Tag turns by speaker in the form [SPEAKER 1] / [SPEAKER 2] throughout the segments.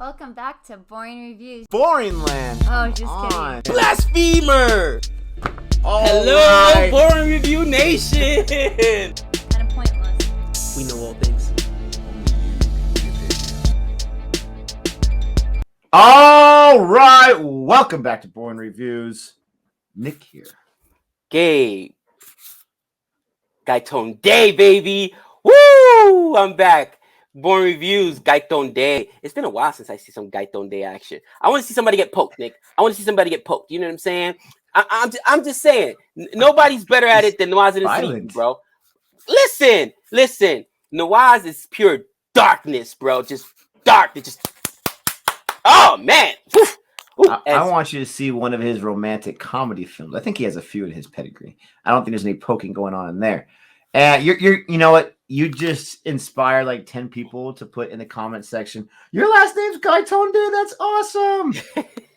[SPEAKER 1] Welcome back to Boring Reviews.
[SPEAKER 2] Boring land.
[SPEAKER 1] Oh, just kidding.
[SPEAKER 3] Blasphemer!
[SPEAKER 2] All
[SPEAKER 3] Hello,
[SPEAKER 2] right.
[SPEAKER 3] Boring Review Nation!
[SPEAKER 1] Kind of pointless.
[SPEAKER 3] We know all things.
[SPEAKER 2] All right. Welcome back to Boring Reviews. Nick here.
[SPEAKER 3] Gabe. Gaiton Day, baby! Woo! I'm back. Born Reviews, Gaiton Day. It's been a while since I see some Gaiton Day action. I want to see somebody get poked, Nick. I want to see somebody get poked. You know what I'm saying? I'm just saying. Nobody's better at it than Nawaz and Sleepy, bro. Listen. Nawaz is pure darkness, bro. Just dark. It just. Oh man.
[SPEAKER 2] I want you to see one of his romantic comedy films. I think he has a few in his pedigree. I don't think there's any poking going on in there. You know what? You just inspired like 10 people to put in the comment section, your last name's Gaiton, dude. That's awesome.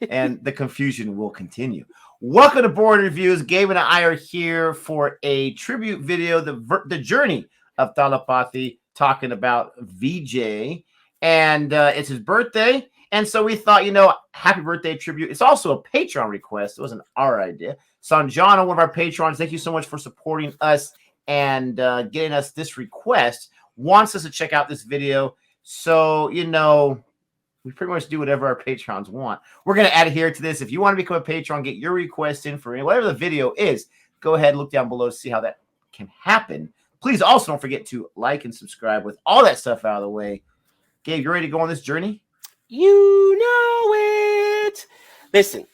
[SPEAKER 2] And the confusion will continue. Welcome to Boring Reviews. Gabe and I are here for a tribute video, the journey of THALAPATHY, talking about VJ. And it's his birthday. And so we thought, happy birthday tribute. It's also a Patreon request. It wasn't our idea. Sanjana, one of our patrons, thank you so much for supporting us and getting us this request, wants us to check out this video. So, we pretty much do whatever our patrons want. We're going to adhere to this. If you want to become a patron, get your request in for whatever the video is, go ahead, look down below to see how that can happen. Please also don't forget to like and subscribe. With all that stuff out of the way, Gabe, you ready to go on this journey?
[SPEAKER 3] You know it. Listen,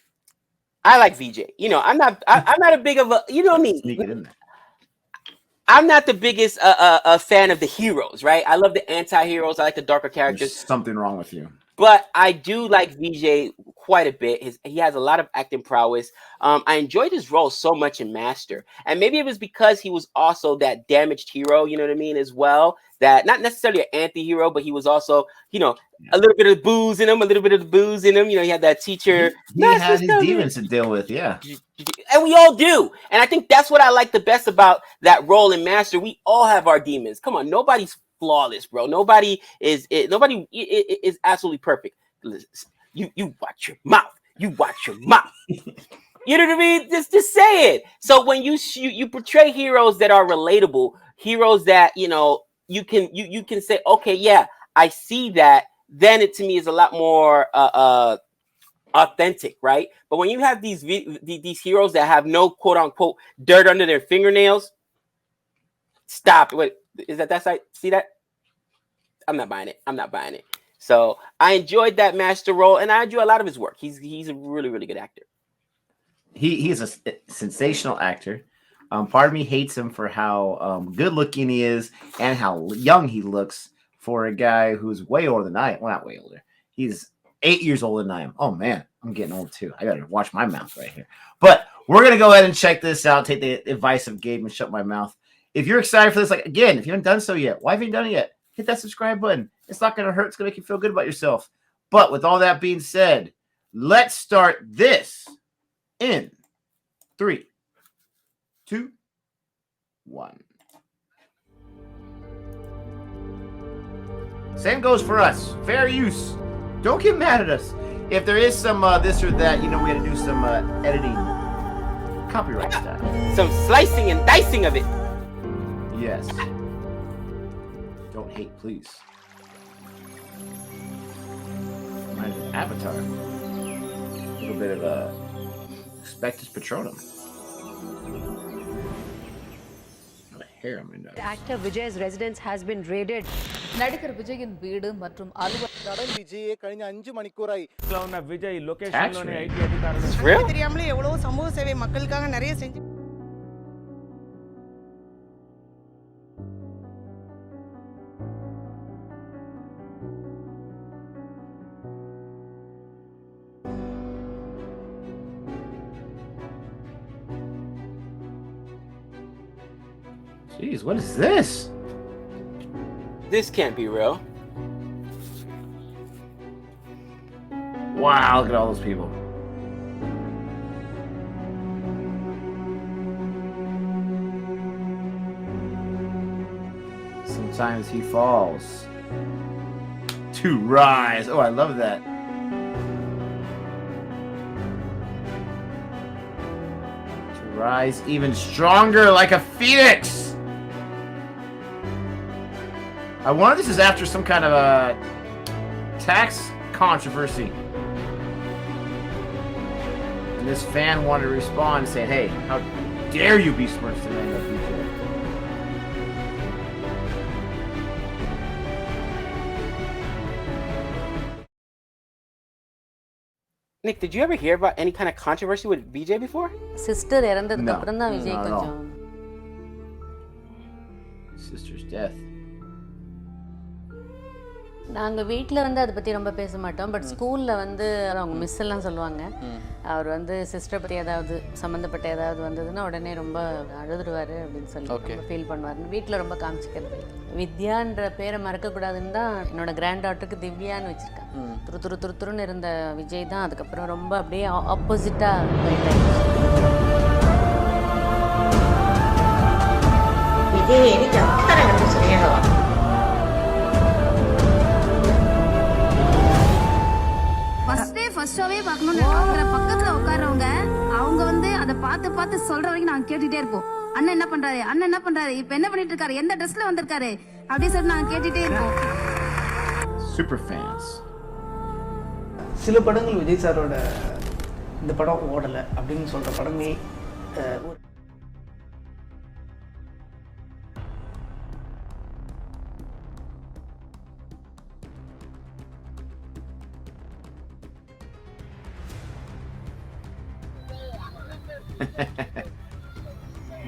[SPEAKER 3] I like VJ. I'm not a big of a, me.
[SPEAKER 2] Sneak it in there.
[SPEAKER 3] I'm not the biggest fan of the heroes, right? I love the anti-heroes. I like the darker characters.
[SPEAKER 2] There's something wrong with you.
[SPEAKER 3] But I do like VJ quite a bit. He has a lot of acting prowess. I enjoyed his role so much in Master. And maybe it was because he was also that damaged hero, you know what I mean, as well. That not necessarily an anti-hero, but he was also, a little bit of booze in him, he had that teacher.
[SPEAKER 2] He had his demons to deal with, yeah.
[SPEAKER 3] And we all do. And I think that's what I like the best about that role in Master. We all have our demons. Come on, nobody's flawless, bro. Nobody is absolutely perfect. You watch your mouth. You watch your mouth. You know what I mean? Just say it. So when you portray heroes that are relatable, heroes that you can say, okay, yeah, I see that. Then it to me is a lot more authentic, right? But when you have these heroes that have no quote unquote dirt under their fingernails, stop. Wait, is that side? See that? I'm not buying it. So I enjoyed that Master role, and I enjoy a lot of his work. He's a really, really good actor.
[SPEAKER 2] He is a sensational actor. Part of me hates him for how good looking he is and how young he looks for a guy who's way older than I am. Well, not way older. He's 8 years older than I am. Oh man, I'm getting old too. I gotta watch my mouth right here. But we're gonna go ahead and check this out. Take the advice of Gabe and shut my mouth. If you're excited for this, if you haven't done so yet, why haven't you done it yet? Hit that subscribe button. It's not gonna hurt. It's gonna make you feel good about yourself. But with all that being said, let's start this in 3, 2, 1. Same goes for us. Fair use. Don't get mad at us. If there is some this or that, we had to do some editing, copyright style.
[SPEAKER 3] Some slicing and dicing of it.
[SPEAKER 2] Yes. Don't hate, please. Reminds me of Avatar. A little bit of Expectus Patronum.
[SPEAKER 4] Actor Vijay's residence has been raided.
[SPEAKER 5] நடிகர் விஜயின் வீடு மற்றும் அலுவலகம்
[SPEAKER 6] விஜயை കഴിഞ്ഞ 5 மணிக்கூറായി
[SPEAKER 7] Vijay லொகேஷன்லோனே ID
[SPEAKER 6] அதிகாரிகள் தெரியாமலே எவ்வளவு சமூக சேவை மக்களுக்காக நிறைய செஞ்சு
[SPEAKER 2] Jeez, what is this?
[SPEAKER 3] This can't be real.
[SPEAKER 2] Wow, look at all those people. Sometimes he falls To rise. Oh, I love that. To rise even stronger like a phoenix. I wonder if this is after some kind of a tax controversy. And this fan wanted to respond and say, hey, how dare you be smirched today?
[SPEAKER 3] Nick, did you ever hear about any kind of controversy with Vijay before?
[SPEAKER 4] Sister இறந்ததுக்கு அப்புறம் தான் Vijay
[SPEAKER 2] not at all.
[SPEAKER 4] கொஞ்சம்
[SPEAKER 2] Sister's death.
[SPEAKER 4] நாங்கள் வீட்டில் வந்து அதை பற்றி ரொம்ப பேச மாட்டோம். பட் ஸ்கூலில் வந்து அவங்க மிஸ் எல்லாம் சொல்லுவாங்க, அவர் வந்து சிஸ்டரை பற்றி ஏதாவது சம்மந்தப்பட்ட ஏதாவது வந்ததுன்னா உடனே ரொம்ப அழுதுருவார் அப்படின்னு சொல்லி ரொம்ப ஃபீல் பண்ணுவார். வீட்டில் ரொம்ப காமிச்சிக்கிறது. வித்யான்ற பேரை மறக்கக்கூடாதுன்னு தான் என்னோட கிராண்ட் டாட்டருக்கு திவ்யான்னு வச்சுருக்கேன். துருத்துருன்னு இருந்த விஜய் தான் அதுக்கப்புறம் ரொம்ப அப்படியே ஆப்போசிட்டாக
[SPEAKER 8] വിജയ് എനിക്ക് അത്ര കണ്ട് സ്നേഹമാണ്.
[SPEAKER 9] ஃபர்ஸ்ட் ஷோவே பார்க்கணும்னு அவங்க பக்கத்துல உட்கார்றவங்க அவங்க வந்து அதை பார்த்து சொல்ற வரைக்கும் நாங்க கேட்டுட்டே இருப்போம். அண்ணன் என்ன பண்றாரு, அண்ணன் என்ன பண்றாரு, இப்ப என்ன பண்ணிட்டு இருக்காரு, எந்த ட்ரெஸ்ல வந்திருக்காரு அப்படின்னு சொல்லி நாங்க கேட்டுட்டே இருப்போம்.
[SPEAKER 2] Super fans.
[SPEAKER 10] சில படங்கள் விஜய் சாரோட இந்த படம் ஓடலை அப்படின்னு சொல்ற படமே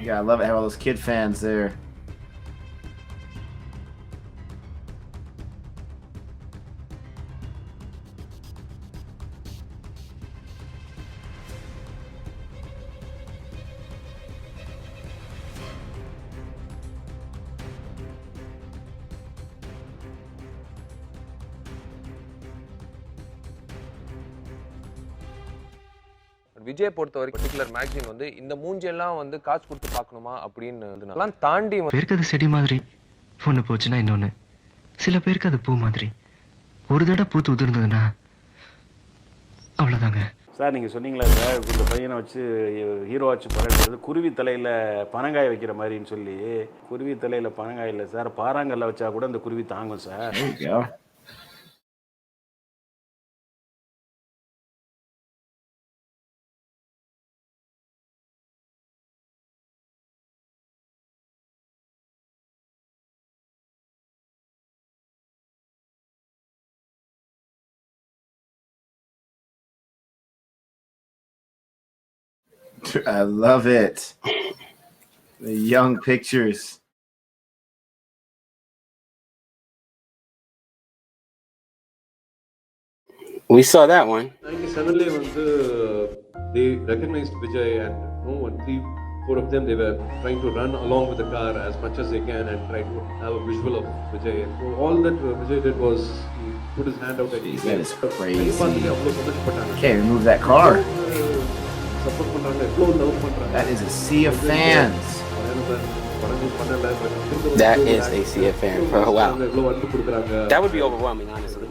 [SPEAKER 2] Yeah, I love it. Have all those kid fans there.
[SPEAKER 11] Vijay பொறுத்த வரைக்கும் பர்டிகுலர் மேகசின் வந்து இந்த மூஞ்செல்லாம் வந்து காசு கொடுத்து பார்க்கணுமா அப்படின்னு அதெல்லாம் தாண்டி
[SPEAKER 12] பேருக்கு அது செடி மாதிரி ஒன்று போச்சுன்னா இன்னொன்று, சில பேருக்கு அது பூ மாதிரி ஒரு தடவை பூத்து உதிர்ந்ததுன்னா அவ்வளோதாங்க.
[SPEAKER 7] சார் நீங்கள் சொன்னீங்களா சார் இந்த பையனை வச்சு ஹீரோ வச்சு படம் குருவி தலையில் பனங்காய் வைக்கிற மாதிரின்னு சொல்லி. குருவி தலையில் பனங்காய் இல்லை சார், பாறாங்கல்ல வச்சா கூட இந்த குருவி தாங்கும் sir.
[SPEAKER 2] I love it. The young pictures.
[SPEAKER 3] We saw that one.
[SPEAKER 13] 97 வந்து they recognized Vijay and no one, 3-4 of them, they were trying to run along with the car as much as they can and try to have a visual of Vijay. So all that Vijay did was he put his hand out.
[SPEAKER 2] That is crazy. Okay, remove that car. That is a sea of fans.
[SPEAKER 3] That is a sea of fans, bro. Wow. That would be overwhelming, honestly.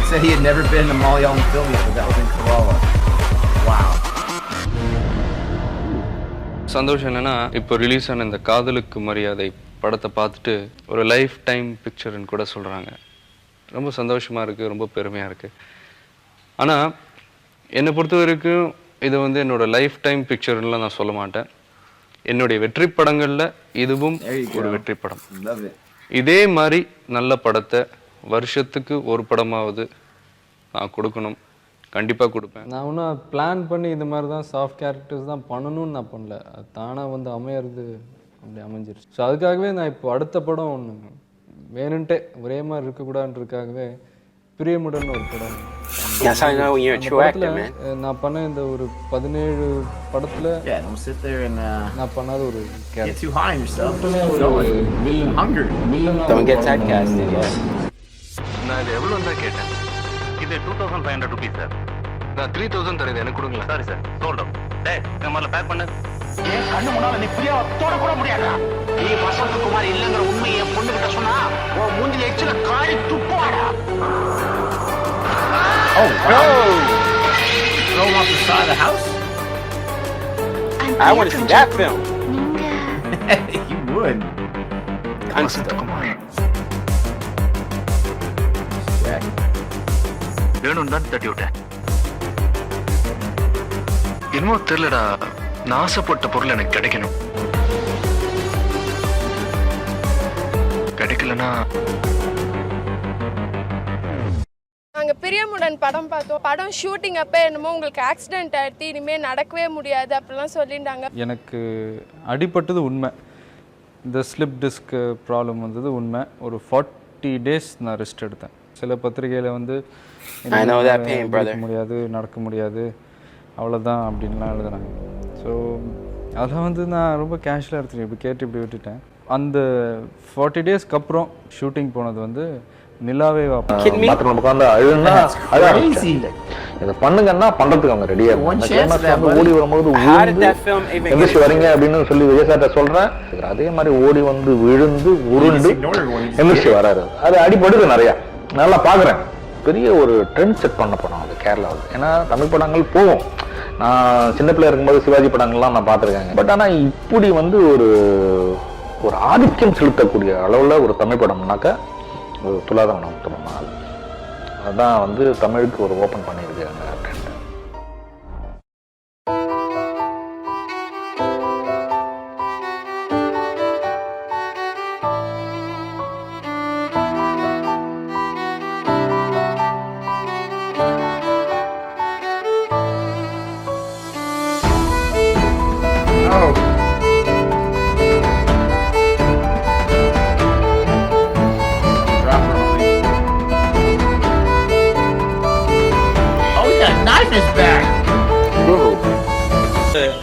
[SPEAKER 2] He said he had never been in a Malayalam film yet, but that was in Kerala. Wow.
[SPEAKER 14] சந்தோஷம் என்னன்னா இப்போ release ஆன இந்த காதலுக்கு மரியாதை படத்தை பார்த்துட்டு ஒரு லைஃப் டைம் பிக்சர்னு கூட சொல்கிறாங்க. ரொம்ப சந்தோஷமாக இருக்குது, ரொம்ப பெருமையாக இருக்குது. ஆனால் என்னை பொறுத்த வரைக்கும் இது வந்து என்னோட லைஃப் டைம் பிக்சர்லாம் நான் சொல்ல மாட்டேன். என்னுடைய வெற்றி படங்களில் இதுவும் ஒரு வெற்றி படம். இதே மாதிரி நல்ல படத்தை வருஷத்துக்கு ஒரு படமாவது நான் கொடுக்கணும், கண்டிப்பாக கொடுப்பேன்.
[SPEAKER 15] நான் ஒன்றும் பிளான் பண்ணி இந்த மாதிரி தான் சாஃப்ட் கேரக்டர்ஸ் தான் பண்ணணும்னு நான் பண்ணல, அது தானாக வந்து அமையிறது அப்படி அமைஞ்சிருச்சு. ஸோ அதுக்காகவே நான் இப்போ அடுத்த படம் ஒன்று வேணுன்ட்டே ஒரே மாதிரி இருக்கக்கூடாதுன்றதுக்காகவே பிரியமுடன் ஒரு படம் நான் பண்ண இந்த ஒரு 17 படத்துல நான் பண்ணாத ஒரு
[SPEAKER 12] நான் இது எவ்வளோ தான் கேட்டேன். இது 2500 rupees சார். நான் 3000 தரேன், எனக்கு கொடுங்களா? Sorry sir, sold out. டேய், நம்மள பேக் பண்ணு.
[SPEAKER 16] ஏன் கண்ணு முன்னால நீ பிரியாவை தொட கூட முடியாதா? நீ வசந்தகுமார் இல்லங்கிற உண்மையை என் பொண்ணு கிட்ட சொன்னா உன் மூஞ்சில எச்சில காரி துப்புவாடா.
[SPEAKER 2] Oh, no! Throw him off the side of the house?
[SPEAKER 3] I want to see that film.
[SPEAKER 2] You would.
[SPEAKER 12] வேணும் தான் தட்டி விட்டேன். என்னமோ தெரியலடா, நான் ஆசைப்பட்ட பொருள் எனக்கு கிடைக்கணும். கிடைக்கலனா
[SPEAKER 17] நாங்கள் பிரியமுடன் படம் பார்த்தோம். படம் ஷூட்டிங் அப்போ என்னமோ உங்களுக்கு ஆக்சிடென்ட் ஆகிடுத்து, இனிமேல் நடக்கவே முடியாது அப்படிலாம் சொல்லிட்டாங்க.
[SPEAKER 15] எனக்கு அடிபட்டது உண்மை. இந்த ஸ்லிப் டிஸ்க் ப்ராப்ளம் வந்தது உண்மை. ஒரு 40 days நான் ரெஸ்ட் எடுத்தேன். சில பத்திரிகையில் வந்து முடியாது, நடக்க முடியாது, அவ்வளோதான் அப்படின்லாம் எழுதுனாங்க. ஸோ அதெல்லாம் வந்து நான் ரொம்ப கேஷுவலாக எடுத்துட்டேன். இப்படி கேட்டு இப்படி விட்டுட்டேன். அந்த 40 daysக்கு அப்புறம் ஷூட்டிங் போனது வந்து நிலாவே
[SPEAKER 18] உட்காந்து அழுதுன்னா இதை பண்ணுங்கன்னா பண்றதுக்கு அவங்க ரெடியா ஓடி வரும்போது எந்திரிச்சு வரீங்க அப்படின்னு சொல்லி விஜய் சார்ட்ட சொல்றேன். அதே மாதிரி ஓடி வந்து விழுந்து உருண்டு எந்திரிச்சு வராரு. அது அடிபடுது நிறைய. நல்லா பாக்குறேன். பெரிய ஒரு ட்ரெண்ட் செட் பண்ண படம் அது கேரளாவில். ஏன்னா தமிழ் படங்கள் போகும். நான் சின்ன பிள்ளையா இருக்கும்போது சிவாஜி படங்கள்லாம் நான் பார்த்துருக்கேன். பட் ஆனால் இப்படி வந்து ஒரு ஆதிக்கம் செலுத்தக்கூடிய அளவில் ஒரு தமிழ் படம்னாக்கா ஒரு துலாதம் நமக்கு அதுதான் வந்து தமிழுக்கு ஒரு ஓப்பன் பண்ணியிருக்காங்க.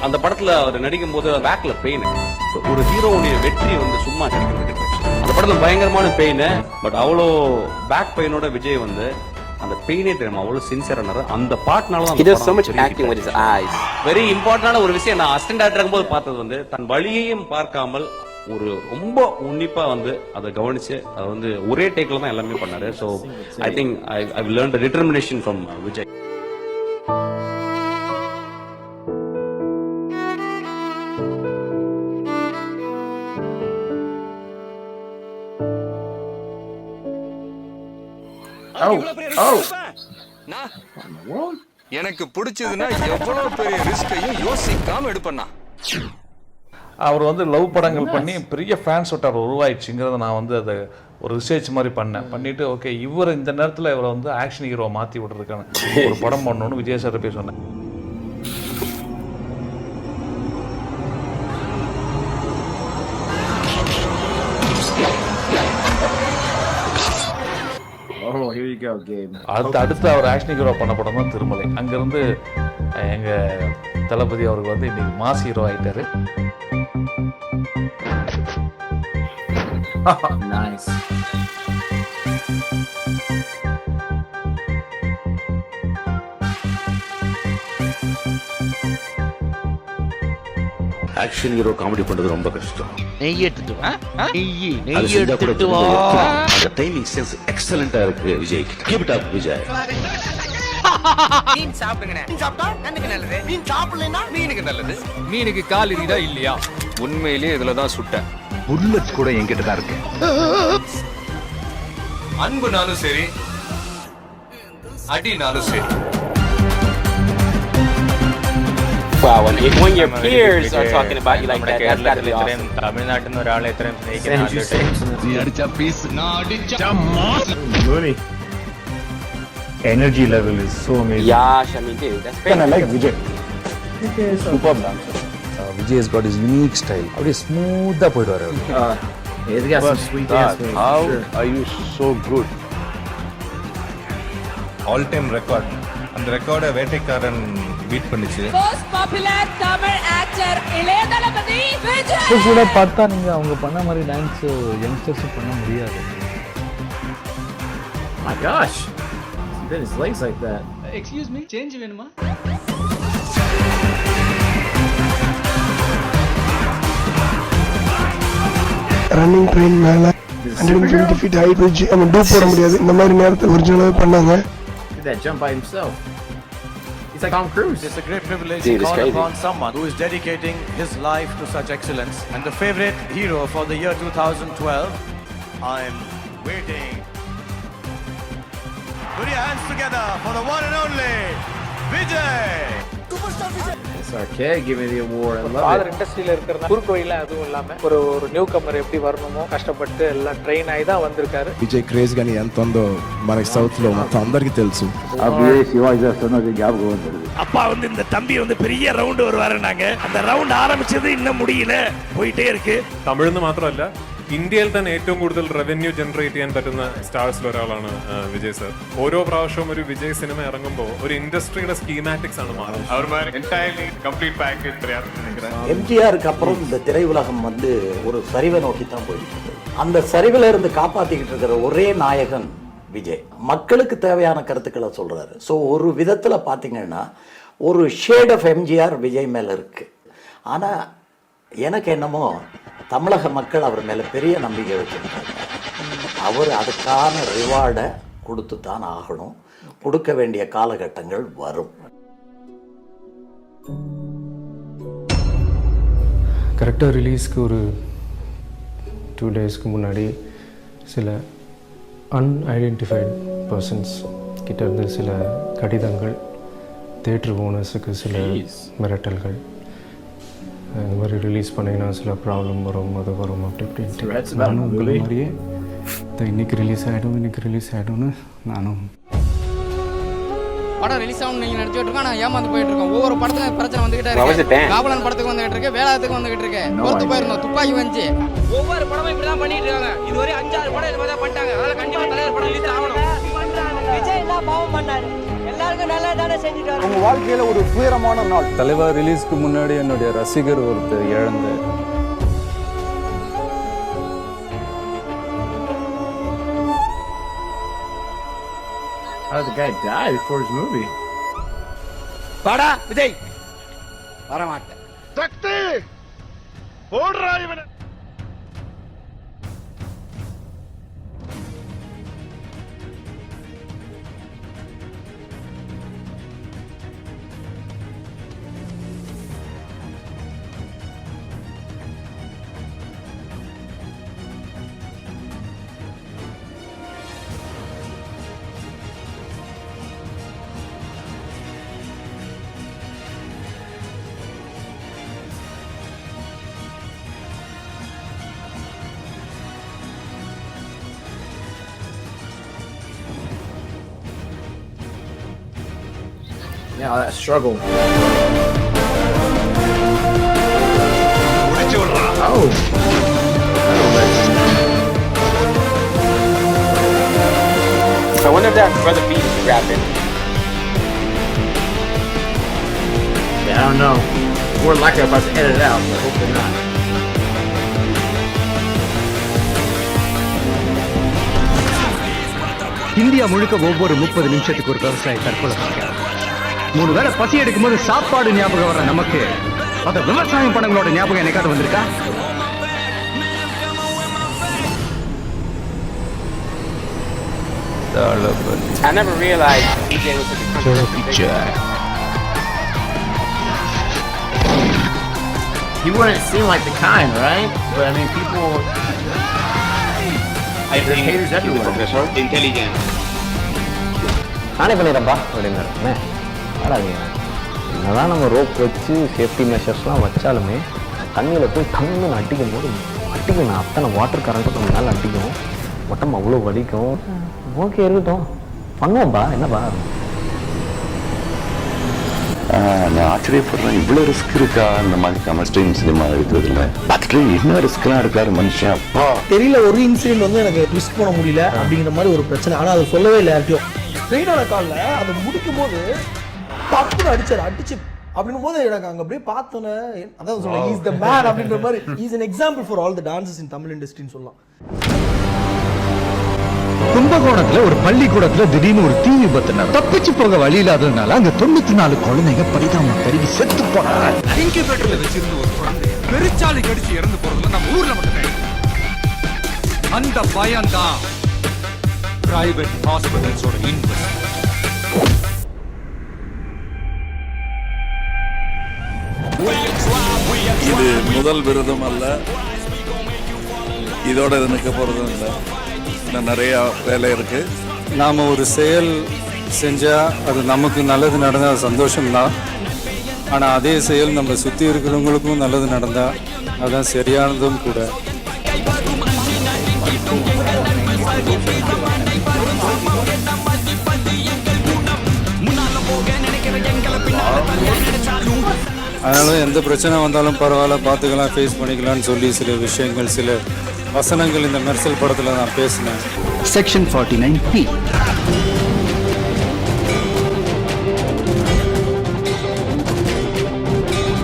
[SPEAKER 19] அந்த படத்துல அவர் நடிக்கும் போது பேக்ல பெயின். ஒரு ஹீரோவுடைய வெற்றி வந்து சும்மா கிடைக்கிறது. அந்த படத்துல பயங்கரமான பெயின். பட் அவ்வளோ பேக் பெயினோட விஜய் வந்து அந்த பெயினே தெரியும், அவ்வளவு சின்சியரானாரு. அந்த பாட்னால வெரி இம்பார்ட்டன்டான ஒரு விஷயம். நான் அசிஸ்டன்ட் டைரக்டர் இருக்கும்போது பார்த்தது வந்து தன் வழியையும் பார்க்காமல் ஒரு ரொம்ப உன்னிப்பா வந்து அதை கவனிச்சு அதை வந்து ஒரே டேக்ல தான் எல்லாமே பண்ணாரு. So I think I learn the determination from Vijay.
[SPEAKER 11] எனக்கு பிடிச்சதுன்னா எவ்வளவு பெரிய ரிஸ்கையும் யோசிக்காம எடுப்பேன்னா.
[SPEAKER 20] அவர் வந்து லவ் படங்கள் பண்ணி பெரிய ஃபேன்ஸ் வட்டாரம் உருவாயிடுச்சுங்கிறத நான் வந்து அதை ஒரு ரிசர்ச் மாதிரி பண்ணிட்டு ஓகே இவர் இந்த நேரத்தில் இவரை வந்து ஆக்ஷன் ஹீரோ மாற்றி விடுறதுக்கான ஒரு படம் பண்ணணும்னு விஜய் சார் போய் சொன்னேன். அடுத்து அவர் ஆக்ஷன் ஹீரோ பண்ண படம் தான் திருமலை. அங்கிருந்து எங்க தளபதி அவருக்கு வந்து இன்னைக்கு மாஸ் ஹீரோ ஆயிட்டாரு.
[SPEAKER 2] Nice.
[SPEAKER 19] ஆக்ஷன் ஹீரோ காமெடி பண்றது ரொம்ப கஷ்டம்.
[SPEAKER 16] நெய் எடுத்துட்டு வா.
[SPEAKER 19] அந்த டைமிங் சென்ஸ் எக்ஸலென்ட்டா இருக்கு Vijay. Keep it up Vijay.
[SPEAKER 16] மீன் சாப்பிடுங்க. மீன் சாப்பிட்டா கண்ணுக்கு நல்லது. மீன் சாப்பிடலைன்னா மீனுக்கு நல்லது.
[SPEAKER 11] மீனுக்கு கால் இருக்குதா இல்லையா? உண்மையிலேயே இதுல தான் சுட்டேன்.
[SPEAKER 18] புல்லட் கூட என்கிட்ட தான் இருக்கு.
[SPEAKER 11] அன்புனாலும் சரி, அடினாலும் சரி.
[SPEAKER 3] Wow, when your peers are talking about you like that, that's got to be awesome.
[SPEAKER 11] தமிழ்நாட்டுல ஒராளை எത്രയും സ്നേഹിക്കുന്ന
[SPEAKER 18] நீ அடிச்ச பீஸ் நான் அடிச்ச mass. Energy level is so amazing.
[SPEAKER 3] Yash, I mean, dude, that's crazy.
[SPEAKER 18] I like Vijay. Superb dancer. Vijay has got his unique style. How smooth up with her.
[SPEAKER 2] He's got some sweet dance.
[SPEAKER 18] How are you so good?
[SPEAKER 21] All time record. அந்த ரெக்கார்டை வேட்டைக்காரன் beat பண்ணிச்சு.
[SPEAKER 22] Most popular Tamil actor இளைய தளபதி விஜய்.
[SPEAKER 15] கூட பார்த்தா நீங்க அவங்க பண்ண மாதிரி டான்ஸ் யங்ஸ்டர்ஸ் பண்ண முடியாது.
[SPEAKER 2] My gosh. He bent his legs like that.
[SPEAKER 10] Excuse me, change வேணுமா?
[SPEAKER 1] ரன்னிங் ட்ரெயின் மேலே 120 feet ஹைட் வச்சு அவன் டூப் போட முடியாது. இந்த மாதிரி நேரத்தில் ஒரிஜினலாகவே பண்ணாங்க.
[SPEAKER 2] That jump by himself. He's like Tom Cruise.
[SPEAKER 5] It's a great privilege to call upon someone who is dedicating his life to such excellence. And the favorite hero for the year 2012, I'm waiting. Put your hands together for the one and only Vijay.
[SPEAKER 2] It's arcade. Give me the award. I love
[SPEAKER 10] father
[SPEAKER 2] it.
[SPEAKER 10] இண்டஸ்ட்ரியில் இருக்கிற குறுக்கு வழியில் அதுவும் இல்லாமல் ஒரு new comer எப்படி வரணுமோ கஷ்டப்பட்டு எல்லாம் ட்ரெயின் ఆగి தான் வந்திருக்காரு.
[SPEAKER 23] విజయ్ క్రేజ్ కానీ ఎంత ఉందో మనకి సౌత్లో మొత్తం అందరికీ తెలుసు.
[SPEAKER 24] சிவாஜி சொன்னது ஞாபகம் வந்துடுது.
[SPEAKER 16] அப்பா இந்த தம்பி பெரிய ரவுண்ட் வருவாருனாங்க. அந்த ரவுண்ட் ஆரம்பிச்சது இன்னும் முடியல, போயிட்டே இருக்கு.
[SPEAKER 25] തമിഴ്ന്ന് മാത്രമല്ല ഇന്ത്യയിൽ തന്നെ ഏറ്റവും കൂടുതൽ റവന്യൂ ജനറേറ്റ് ചെയ്യാൻ പറ്റുന്ന സ്റ്റാർസിൽ ഒരാളാണ് വിജയ് സർ. ഓരോ പ്രാവശ്യവും ഒരു വിജയ് സിനിമ ഇറങ്ങുമ്പോൾ ഒരു ഇൻഡസ്ട്രിയുടെ സ്കീമാറ്റിക്സ് ആണ് മാറുന്നത്.
[SPEAKER 24] எம்ஜிஆருக்கு அப்புறம் இந்த திரையுலகம் ஒரு சரிவை நோக்கி தான் போயிட்டு அந்த சரிவில் இருந்து காப்பாற்றிக்கிட்டு இருக்கிற ஒரே நாயகன் விஜய். மக்களுக்கு தேவையான கருத்துக்களை சொல்றாரு. ஸோ ஒரு விதத்தில் பார்த்தீங்கன்னா ஒரு ஷேட் ஆஃப் எம்ஜிஆர் விஜய் மேலே இருக்கு. ஆனால் எனக்கு என்னமோ தமிழக மக்கள் அவர் மேலே பெரிய நம்பிக்கை வச்சுருக்காங்க. அவர் அதுக்கான ரிவார்டை கொடுத்து தான் ஆகணும். கொடுக்க வேண்டிய காலகட்டங்கள் வரும்.
[SPEAKER 15] கரெக்டாக ரிலீஸ்க்கு ஒரு 2 டேஸ்க்கு முன்னாடி சில அன்ஐடென்டிஃபைட் பர்சன்ஸ் கிட்ட இருந்து சில கடிதங்கள், தேட்டர் ஓனர்ஸுக்கு சில மிரட்டல்கள், இந்த மாதிரி ரிலீஸ் பண்ணிங்கன்னா சில ப்ராப்ளம் வரும், அது வரும் அப்படி இப்படின்ட்டு நானும் உங்களை மாதிரியே இன்னைக்கு ரிலீஸ் ஆகிடும்னு நானும்
[SPEAKER 26] படம் ரிலீஸ் ஆகும் நீங்கள் நினச்சிட்டு இருக்கோம். நான் ஏமாந்து போயிட்டு இருக்கோம். ஒவ்வொரு படத்துக்கும் பிரச்சனை வந்துகிட்டே இருக்கு. காவலன் படத்துக்கு வந்துகிட்டு இருக்கு, வேளாத்துக்கு வந்துகிட்டு இருக்கு, பொறுத்து போயிருந்தோம், துப்பாக்கி வந்துச்சு. ஒவ்வொரு படமும் இப்படி தான் பண்ணிட்டு இருக்காங்க. இதுவரை 5-6 படம் இது மாதிரி தான் பண்ணிட்டாங்க. அதனால கண்டிப்பாக தலைவர் படம் ரிலீஸ் ஆகணும்.
[SPEAKER 27] விஜய் எல்லாம் பாவம் பண்ணாரு, எல்லாருக்கும் நல்லா தானே செஞ்சுட்டு.
[SPEAKER 28] உங்க வாழ்க்கையில ஒரு துயரமான நாள்.
[SPEAKER 15] தலைவர் ரிலீஸ்க்கு முன்னாடி என்னுடைய ரசிகர் ஒருத்தர் இழந்த
[SPEAKER 2] How did the guy die before his movie?
[SPEAKER 16] வாடா விஜய். வரமாட்டேன். சக்தி போடுறா இவனை.
[SPEAKER 2] Yeah, that struggle. Oh.
[SPEAKER 3] I wonder if that Brother B is rapping.
[SPEAKER 2] Yeah, I don't know. More than likely I'm about to edit it out, but hopefully not.
[SPEAKER 29] India முழுக்க ஒவ்வொரு 30 நிமிஷத்துக்கு ஒரு விவசாயி தற்கொலை செய்கிறார். 3 வேளை பசி எடுக்கும் போது சாப்பாடு ஞாபகம் வர நமக்கு அந்த விவசாயம் படங்களோட ஞாபகம் என்னைக்காவது வந்திருக்கா?
[SPEAKER 3] I never realized DJ was such a controversial.
[SPEAKER 2] He wouldn't seem like the kind, right? But I mean, people.
[SPEAKER 3] I think
[SPEAKER 2] haters everywhere.
[SPEAKER 3] Professor intelligent.
[SPEAKER 30] நானே பண்ணிடுறேன்ப்பா அப்படின்னாரு. ஆடாதீங்க, என்னதான் நம்ம ரோப் வச்சு சேஃப்டி மெஷர்ஸ்லாம் வச்சாலுமே தண்ணியில் போய் டங்குன்னு அடிக்கும் போது அடிக்கணும். அத்தனை வாட்டர் கரண்ட்டு கொஞ்சம் நாள் அடிக்கும், உடம்பு அவ்வளோ வலிக்கும். ஓகே இருக்கட்டும், பண்ணுவோம்பா, என்னப்பா.
[SPEAKER 18] நான் ஆச்சரியப்படுறேன், இவ்வளோ ரிஸ்க் இருக்கா இந்த மாதிரி கமர்ஸ்டைன் சினிமா எடுக்கிறதுல. பார்த்துட்டு என்ன ரிஸ்க்லாம் இருக்காரு மனுஷன். அப்பா
[SPEAKER 10] தெரியல, ஒரு இன்சிடென்ட் எனக்கு ரிஸ்க் பண்ண முடியல அப்படிங்கிற மாதிரி ஒரு பிரச்சனை. ஆனால் அதை சொல்லவே இல்லை யார்ட்டையும். ட்ரெயினோட காலில் அதை முடிக்கும் போது டப்புன்னு அடிச்சு அப்படின்னும் போது எனக்கு அங்கே அப்படியே பார்த்தோன்னே அதான் சொல்லுவேன், இஸ் த மேன் அப்படின்ற மாதிரி. Is an example for all the dancers in Tamil industry சொல்லலாம்.
[SPEAKER 29] கும்பகோணத்துல ஒரு பள்ளிக்கூடத்துல திடீர்னு ஒரு தீ விபத்து தப்பிச்சு போக வழி இல்லாததுனால அங்க 94 குழந்தைங்க பரிதாபம் பெருகி செத்து போனாங்க.
[SPEAKER 16] இன்குபேட்டர்ல வச்சிருந்த ஒரு குழந்தை பெருச்சாளி கடிச்சு இறந்து போறதுல நம்ம ஊர்ல மட்டும்
[SPEAKER 29] அந்த பயம்தான் பிரைவேட் ஹாஸ்பிட்டல்ஸோட இன்வெஸ்ட்.
[SPEAKER 4] இது முதல் விருதும் அல்ல, இதோட இது நிற்க போகிறதும் இல்லை. இன்னும் நிறையா வேலை இருக்கு.
[SPEAKER 15] நாம் ஒரு செயல் செஞ்சால் அது நமக்கு நல்லது நடந்தால் சந்தோஷம்தான். ஆனால் அதே செயல் நம்ம சுற்றி இருக்கிறவங்களுக்கும் நல்லது நடந்தால் அதுதான் சரியானதும் கூட. அதனால எந்த பிரச்சனை வந்தாலும் பரவாயில்ல, பார்த்துக்கலாம், ஃபேஸ் பண்ணிக்கலாம்னு சொல்லி சில விஷயங்கள், சில வசனங்கள் இந்த மெர்சல் படத்தில் நான் பேசினேன்.
[SPEAKER 29] Section 49P.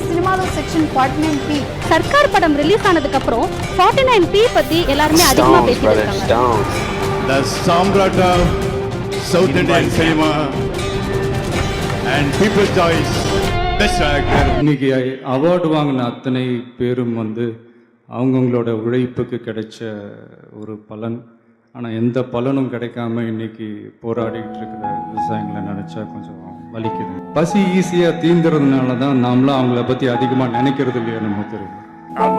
[SPEAKER 6] சினிமாவில் செக்ஷன் 49P. சர்க்கார் படம் ரிலீஸ் ஆனதுக்கு அப்புறம் 49P பத்தி எல்லாருமே அதிகமா பேசிட்டு இருக்காங்க.
[SPEAKER 23] The Samrat of South Indian cinema and People's Choice Best Actor.
[SPEAKER 15] இன்னைக்கு அவார்டு வாங்கின அத்தனை பேரும் அவங்கவுங்களோட உழைப்புக்கு கிடைச்ச ஒரு பலன். ஆனால் எந்த பலனும் கிடைக்காம இன்னைக்கு போராடிட்டு இருக்கிற விவசாயிகளை நினச்சா கொஞ்சம் வலிக்குது. பசி ஈஸியாக தீந்துறதுனால தான் நாமளும் அவங்கள பற்றி அதிகமாக நினைக்கிறது இல்லையா நம்ம தெரியும்.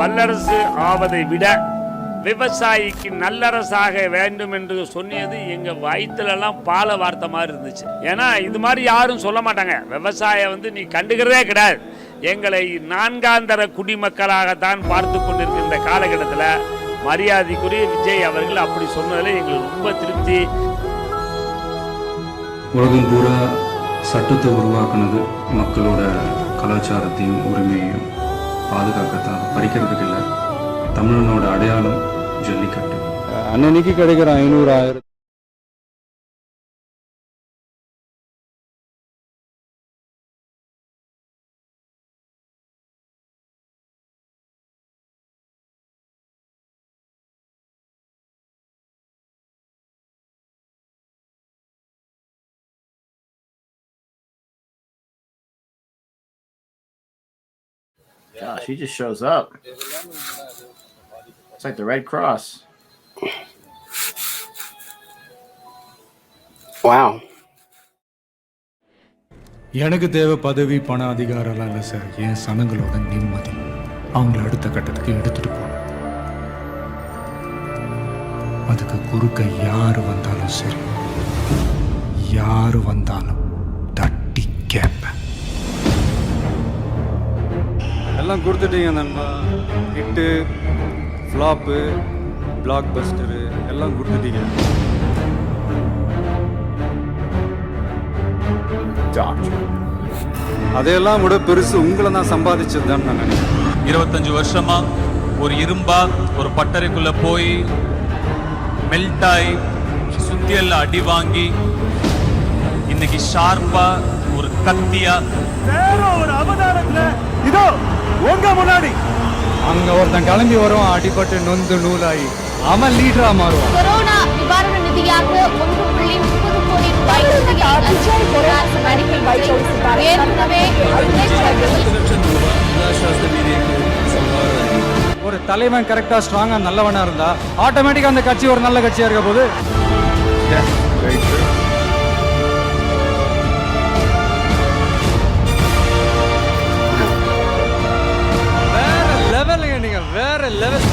[SPEAKER 7] வல்லரசு ஆவதை விட விவசாயிக்கு நல்லரசாக வேண்டும் என்று சொன்னது எங்கள் வயிற்றுலலாம் பால வார்த்தை மாதிரி இருந்துச்சு. ஏன்னா இது மாதிரி யாரும் சொல்ல மாட்டாங்க. விவசாயம் நீ கண்டுக்கிறதே கிடையாது. எங்களை நான்காந்தர குடிமக்களாகத்தான் பார்த்து கொண்டிருக்கிற இந்த காலகட்டத்தில் மரியாதைக்குரிய விஜய் அவர்கள் அப்படி சொன்னதில் எங்களுக்கு ரொம்ப திருப்தி.
[SPEAKER 15] உலகம் பூரா சட்டத்தை உருவாக்குனது மக்களோட கலாச்சாரத்தையும் உரிமையையும் பாதுகாக்கத்தான், பறிக்கிறதுக்கு இல்லை. தமிழனோட அடையாளம் ஜல்லிக்கட்டு. அன்னைக்கு கிடைக்கிற 500,000
[SPEAKER 2] Gosh, he just shows up. It's like the Red Cross.
[SPEAKER 3] Wow.
[SPEAKER 15] எனக்கு தேவை பதவி, பண, அதிகாரம்லாம் இல்லை சார். என் சனங்களோட நிம்மதி. அவங்கள அடுத்த கட்டத்துக்கு எடுத்துட்டு போகணும். அதுக்கு குறுக்க யாரு வந்தாலும் சரி, யாரு வந்தாலும் தட்டி கேட்பேன். எல்லாம் கொடுத்துட்டீங்க நண்பா. ஹிட்டு, ஃப்ளாப்பு, பிளாக் பஸ்டரு எல்லாம் கொடுத்துட்டீங்க. அதையெல்லாம் விட பெருசு உங்களை நான் சம்பாதிச்சது தான் நான் நினைக்கிறேன்.
[SPEAKER 8] 25 வருஷமா ஒரு இரும்பா ஒரு பட்டறைக்குள்ள போய் மெல்ட் ஆகி சுத்தியல்ல அடி வாங்கி இன்னைக்கு ஷார்ப்பா ஒரு கத்தியா
[SPEAKER 29] வேற ஒரு அவதாரத்துல இதோ உங்க முன்னாடி அங்க ஒருத்தன் கிளம்பி வரும், அடிபட்டு நொந்து நூலாகி அவன் லீடரா மாறுவான்.
[SPEAKER 6] கொரோனா நிவாரண நிதியாக 1.30 கோடி ரூபாய்
[SPEAKER 15] ஒரு தலைவன் கரெக்டா ஸ்ட்ராங்கா நல்லவனா இருந்தா ஆட்டோமேட்டிக்கா அந்த கட்சி ஒரு நல்ல கட்சியா இருக்க போது. வேற லெவல்.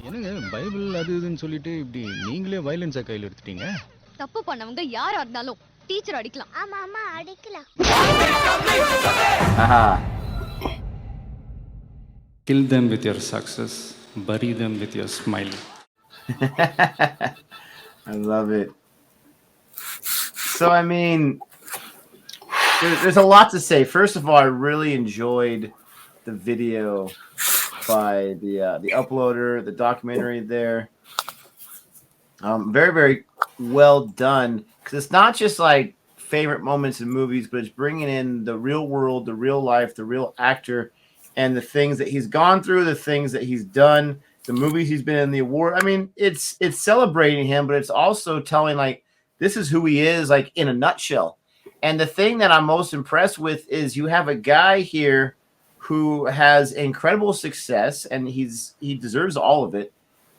[SPEAKER 23] என்னங்க பைபிள் அது இதுன்னு சொல்லிட்டு இப்படி நீங்களே வயலன்ஸை கையில் எடுத்துட்டீங்க?
[SPEAKER 6] தப்பு பண்ணவங்க யாரா இருந்தாலும் டீச்சர் அடிக்கலாம். ஆமா ஆமா அடிக்கலாம்.
[SPEAKER 15] Kill them with your success, bury them with your smile.
[SPEAKER 2] I love it. So I mean, there's a lot to say. First of all, I really enjoyed the video by the uploader, the documentary there. Very, very well done, because it's not just like favorite moments in movies, but it's bringing in the real world, the real life, the real actor, and the things that he's gone through, the things that he's done, the movies he's been in, the award. I mean, it's celebrating him, but it's also telling like this is who he is, like in a nutshell. And the thing that I'm most impressed with is you have a guy here who has incredible success, and he deserves all of it.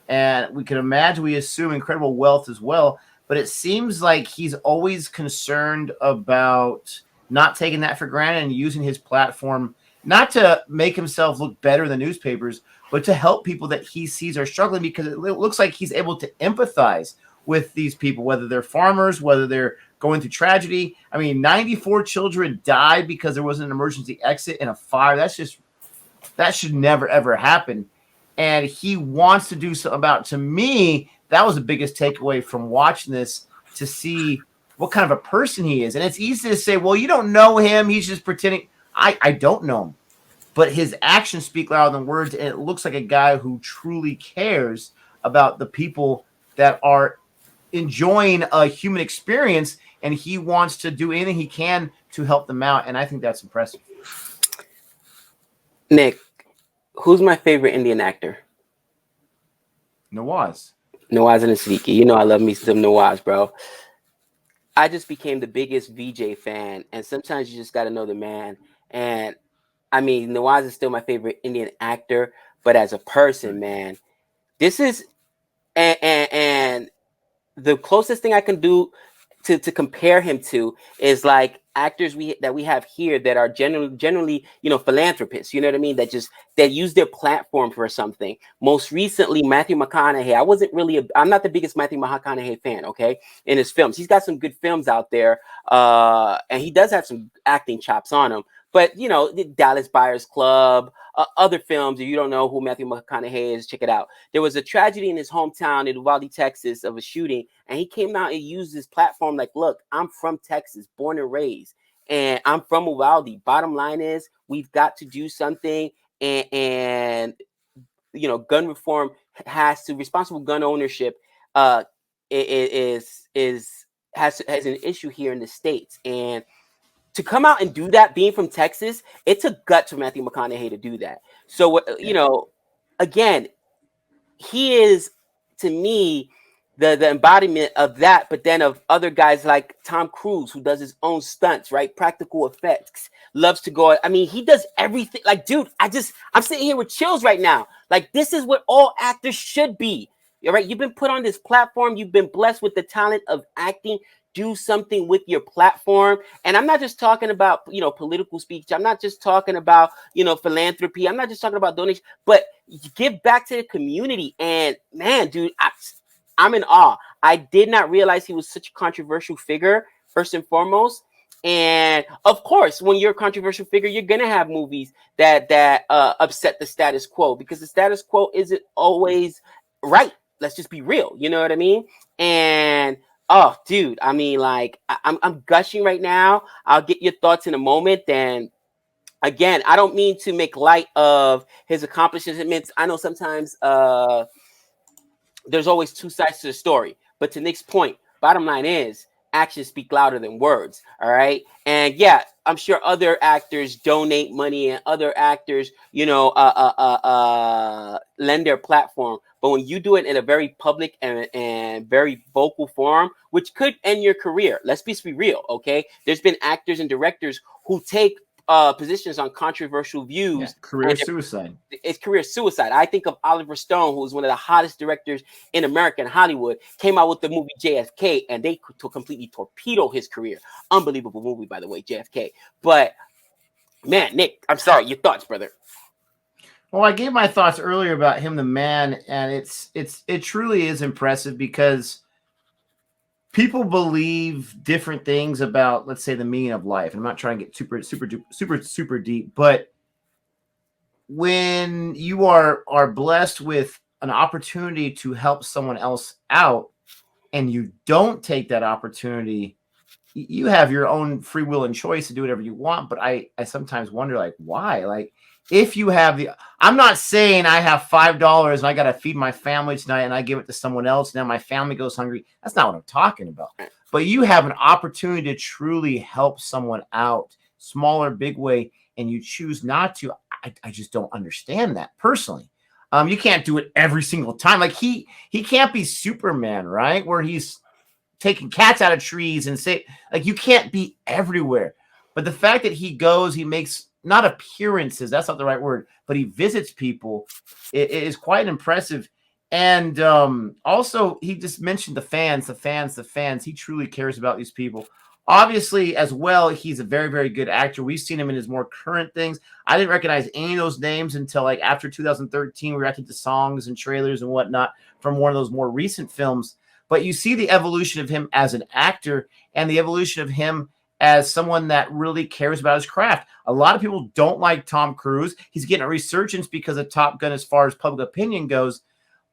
[SPEAKER 2] And we can imagine, we assume, incredible wealth as well. But it seems like he's always concerned about not taking that for granted and using his platform not to make himself look better in the newspapers, but to help people that he sees are struggling, because it looks like he's able to empathize with these people, whether they're farmers, whether they're going through tragedy. I mean, 94 children died because there wasn't an emergency exit in a fire. That should never, ever happen. And he wants to do something about it. To me, that was the biggest takeaway from watching this, to see what kind of a person he is. And it's easy to say, well, you don't know him, he's just pretending. I don't know him. But his actions speak louder than words, and it looks like a guy who truly cares about the people that are enjoying a human experience, and he wants to do anything he can to help them out, and I think that's impressive.
[SPEAKER 3] Nick, who's my favorite Indian actor?
[SPEAKER 2] Nawaz
[SPEAKER 3] and Siddiqui. You know I love me some Nawaz, bro. I just became the biggest VJ fan, and sometimes you just got to know the man. And I mean, Nawaz is still my favorite Indian actor, but as a person, man, this is and the closest thing I can do to compare him to is like actors that we have here that are generally, you know, philanthropists, you know what I mean? That use their platform for something. Most recently, Matthew McConaughey. I'm not the biggest Matthew McConaughey fan, okay, in his films. He's got some good films out there, and he does have some acting chops on him. But, you know, the Dallas Buyers Club, other films, if you don't know who Matthew McConaughey is, check it out. There was a tragedy in his hometown in Uvalde, Texas, of a shooting, and he came out and used his platform like, look, I'm from Texas, born and raised, and I'm from Uvalde. Bottom line is, we've got to do something, and you know, gun reform responsible gun ownership has an issue here in the States. And to come out and do that, being from Texas, it took guts for Matthew McConaughey to do that. So, you know, again, he is, to me, the embodiment of that, but then of other guys like Tom Cruise, who does his own stunts, right? Practical effects, loves to go. I mean, he does everything. Like, dude, I'm sitting here with chills right now. Like, this is what all actors should be. All right, you've been put on this platform. You've been blessed with the talent of acting. Do something with your platform. And I'm not just talking about, you know, political speech. I'm not just talking about, you know, philanthropy. I'm not just talking about donation, but give back to the community. And man, dude, I'm in awe. I did not realize he was such a controversial figure, first and foremost. And of course, when you're a controversial figure, you're going to have movies that upset the status quo, because the status quo isn't always right. Let's just be real. You know what I mean? And oh, dude, I mean, like, I'm gushing right now. I'll get your thoughts in a moment. And again, I don't mean to make light of his accomplishments. I know sometimes there's always two sides to the story. But to Nick's point, bottom line is, actions speak louder than words. All right. And yeah, I'm sure other actors donate money, and other actors, you know, lend their platform. But when you do it in a very public and very vocal form, which could end your career, let's be real, okay? There's been actors and directors who take positions on controversial views.
[SPEAKER 2] Yeah, career suicide.
[SPEAKER 3] It's career suicide. I think of Oliver Stone, who was one of the hottest directors in America and Hollywood, came out with the movie JFK, and they could completely torpedo his career. Unbelievable movie, by the way, JFK. But man, Nick, I'm sorry, your thoughts, brother.
[SPEAKER 2] Well, I gave my thoughts earlier about him, the man, and it truly is impressive, because people believe different things about, let's say, the meaning of life. I'm not trying to get super deep, but when you are blessed with an opportunity to help someone else out, and you don't take that opportunity, you have your own free will and choice to do whatever you want. But I sometimes wonder, like, why? Like, if you have I'm not saying I have $5 and I got to feed my family tonight and I give it to someone else, now my family goes hungry. That's not what I'm talking about. But you have an opportunity to truly help someone out, small or big way, and you choose not to. I just don't understand that personally. You can't do it every single time. Like, he can't be Superman, right? Where he's taking cats out of trees and say, like, you can't be everywhere. But the fact that he goes, he makes not appearances, that's not the right word, but he visits people. It is quite impressive. And also, he just mentioned the fans. He truly cares about these people. Obviously, as well, he's a very, very good actor. We've seen him in his more current things. I didn't recognize any of those names until like after 2013. We reacted to songs and trailers and whatnot from one of those more recent films. But you see the evolution of him as an actor and the evolution of him as someone that really cares about his craft. A lot of people don't like Tom Cruise. He's getting a resurgence because of Top Gun as far as public opinion goes.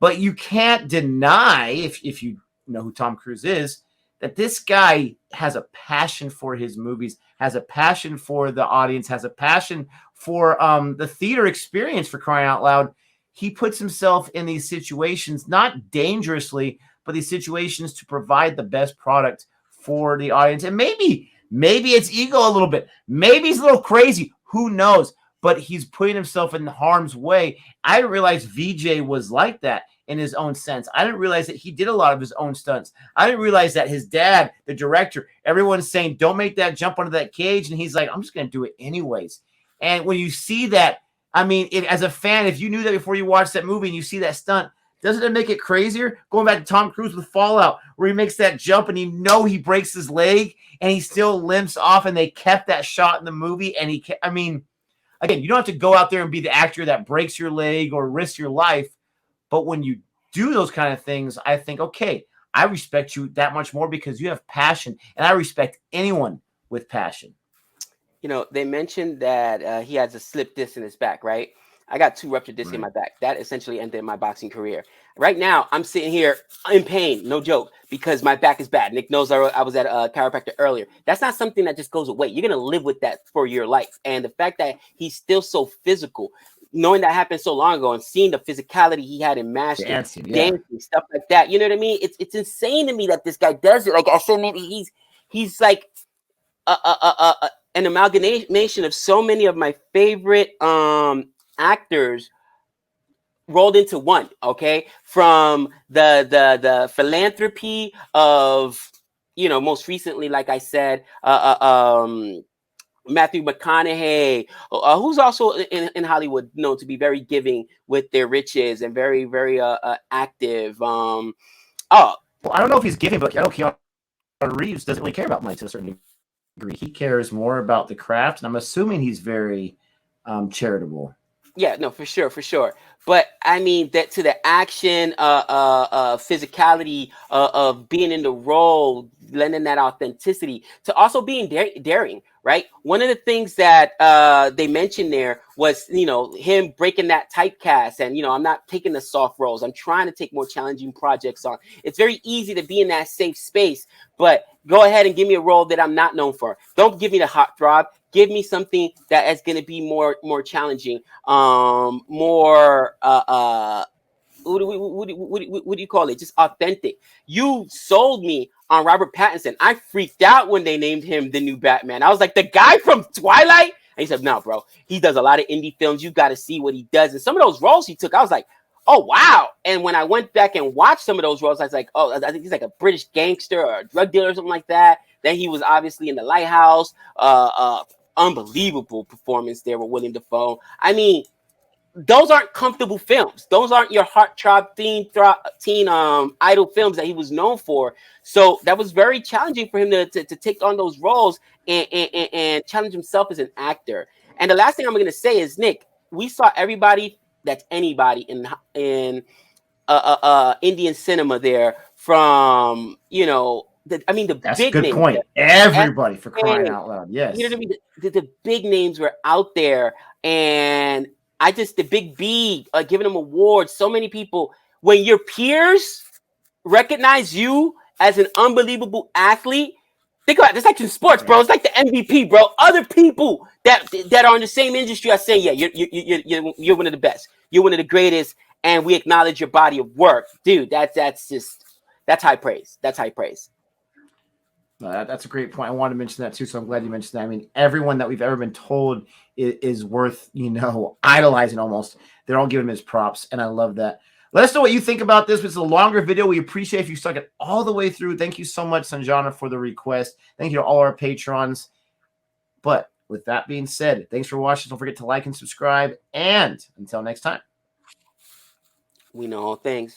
[SPEAKER 2] But you can't deny, if you know who Tom Cruise is, that this guy has a passion for his movies, has a passion for the audience, has a passion for the theater experience, for crying out loud. He puts himself in these situations, not dangerously, but these situations to provide the best product for the audience. And maybe it's ego a little bit. Maybe he's a little crazy. Who knows? But he's putting himself in harm's way. I didn't realize VJ was like that in his own sense. I didn't realize that he did a lot of his own stunts. I didn't realize that his dad, the director, everyone's saying, don't make that jump onto that cage. And he's like, I'm just going to do it anyways. And when you see that, I mean, as a fan, if you knew that before you watched that movie and you see that stunt, doesn't it make it crazier? Going back to Tom Cruise with Fallout, where he makes that jump and he breaks his leg and he still limps off, and they kept that shot in the movie. And I mean, again, you don't have to go out there and be the actor that breaks your leg or risks your life. But when you do those kind of things, I think, okay, I respect you that much more because you have passion, and I respect anyone with passion.
[SPEAKER 3] You know, they mentioned that he has a slip disc in his back, right? I got 2 ruptured discs in my back. That essentially ended my boxing career. Right now, I'm sitting here in pain, no joke, because my back is bad. Nick knows I was at a chiropractor earlier. That's not something that just goes away. You're going to live with that for your life. And the fact that he's still so physical, knowing that happened so long ago and seeing the physicality he had in Master, dancing, stuff like that, you know what I mean? It's insane to me that this guy does it. Like I said, he's like an amalgamation of so many of my favorite actors rolled into one. Okay, from the philanthropy of, you know, most recently, like I said, Matthew McConaughey, who's also in Hollywood known to be very giving with their riches and very, very active. Well,
[SPEAKER 2] I don't know if he's giving, but I know Keanu Reeves doesn't really care about money to a certain degree. He cares more about the craft, and I'm assuming he's very charitable.
[SPEAKER 3] Yeah, no, for sure. But I mean, that to the action, physicality of being in the role, lending that authenticity, to also being daring, right? One of the things that they mentioned there was, you know, him breaking that typecast, and, you know, I'm not taking the soft roles. I'm trying to take more challenging projects on. It's very easy to be in that safe space, but go ahead and give me a role that I'm not known for. Don't give me the hot throb. Give me something that is going to be more challenging, more what do you call it? Just authentic. You sold me on Robert Pattinson. I freaked out when they named him the new Batman. I was like, the guy from Twilight? And he said, no, bro. He does a lot of indie films. You got to see what he does. And some of those roles he took, I was like, oh, wow. And when I went back and watched some of those roles, I was like, oh, I think he's like a British gangster or a drug dealer or something like that. Then he was obviously in The Lighthouse. Unbelievable performance there with William Dafoe. I mean, those aren't comfortable films. Those aren't your heartthrob teen idol films that he was known for. So that was very challenging for him to take on those roles and challenge himself as an actor. And the last thing I'm going to say is, Nick, we saw everybody that's anybody in Indian cinema there, from, you know,
[SPEAKER 2] That's
[SPEAKER 3] big
[SPEAKER 2] a good
[SPEAKER 3] names.
[SPEAKER 2] point. Everybody, for crying out loud. Yes.
[SPEAKER 3] You know what I mean? The big names were out there, and the Big B, giving them awards. So many people, when your peers recognize you as an unbelievable athlete, think about it. It's like in sports, bro. It's like the MVP, bro. Other people that are in the same industry are saying, yeah, you're one of the best. You're one of the greatest, and we acknowledge your body of work, dude. That's high praise. That's high praise.
[SPEAKER 2] That's a great point. I wanted to mention that too, so I'm glad you mentioned that. I mean, everyone that we've ever been told is worth, you know, idolizing almost. They're all giving him his props, and I love that. Let us know what you think about this. It's a longer video. We appreciate if you stuck it all the way through. Thank you so much, Sanjana, for the request. Thank you to all our patrons. But with that being said, thanks for watching. Don't forget to like and subscribe. And until next time.
[SPEAKER 3] We know all things.